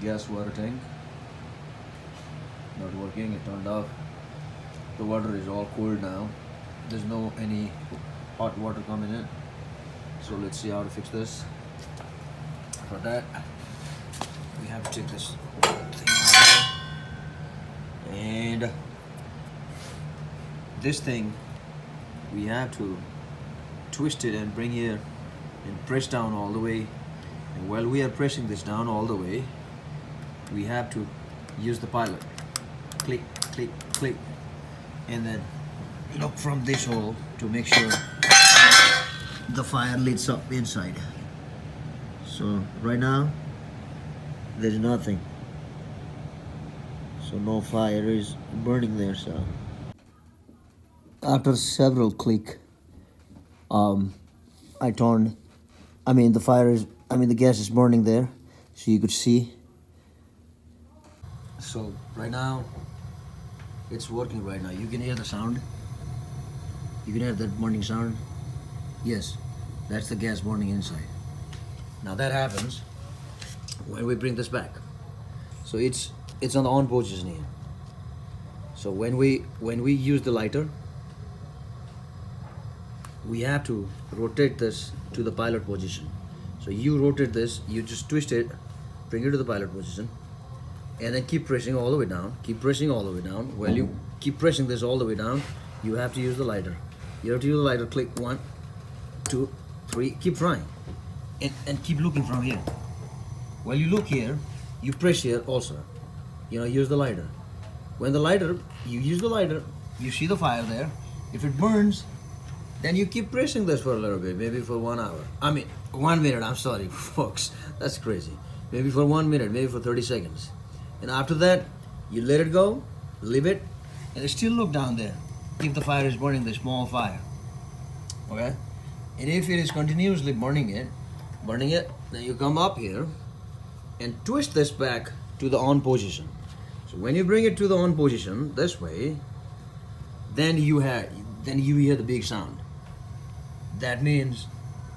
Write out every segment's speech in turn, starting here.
gas water tank. Not working, it turned off. The water is all cold now. There's no any hot water coming in. So let's see how to fix this. For that, we have to take this thing out. And this thing, we have to twist it and bring here and press down all the way. And while we are pressing this down all the way, we have to use the pilot. Click, click, click. And then look from this hole to make sure the fire lights up inside. So right now, there's nothing. So no fire is burning there. So after several click, the gas is burning there, so you could see. So right now, it's working right now. You can hear the sound. You can hear that burning sound. Yes, that's the gas burning inside. Now that happens when we bring this back. So it's on the on position here. So when we use the lighter, we have to rotate this to the pilot position. So you rotate this, you just twist it, bring it to the pilot position, and then keep pressing all the way down. Keep pressing all the way down. While you keep pressing this all the way down, you have to use the lighter. You have to use the lighter. Click 1, 2, 3. Keep trying, and keep looking from here. While you look here, you press here also. Use the lighter. When you use the lighter, you see the fire there. If it burns, then you keep pressing this for a little bit, maybe for 1 hour. 1 minute, I'm sorry, folks. That's crazy. Maybe for 1 minute, maybe for 30 seconds. And after that, you let it go, leave it, and still look down there if the fire is burning, the small fire. Okay? And if it is continuously burning it, then you come up here and twist this back to the on position. So when you bring it to the on position this way, then you hear the big sound. That means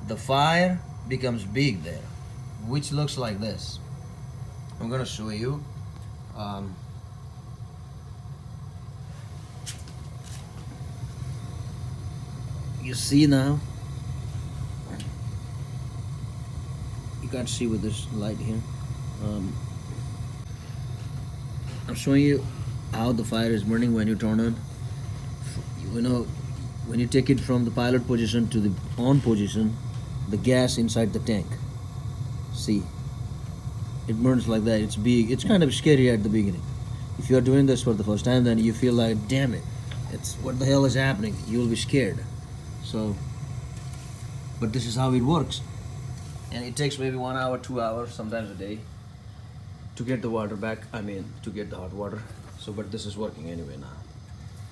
the fire becomes big there, which looks like this. I'm gonna show you. You see now? You can't see with this light here. I'm showing you how the fire is burning when you turn on. When you take it from the pilot position to the on position, the gas inside the tank. See, it burns like that. It's big. It's kind of scary at the beginning. If you're doing this for the first time, then you feel like, damn it, what the hell is happening? You'll be scared. So, but this is how it works. And it takes maybe 1 hour, 2 hours, sometimes a day to get the water back. To get the hot water. So, but this is working anyway now.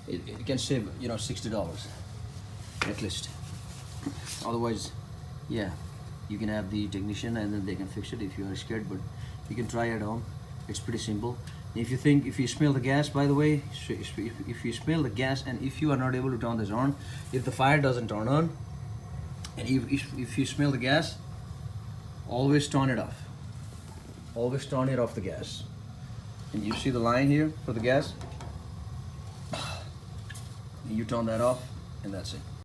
It can save, $60 at least. Otherwise, yeah, you can have the technician and then they can fix it if you are scared, but you can try it at home. It's pretty simple. If you smell the gas, by the way, if you smell the gas and if you are not able to turn this on, if the fire doesn't turn on, and if you smell the gas, always turn it off. Always turn it off the gas. And you see the line here for the gas? You turn that off, and that's it.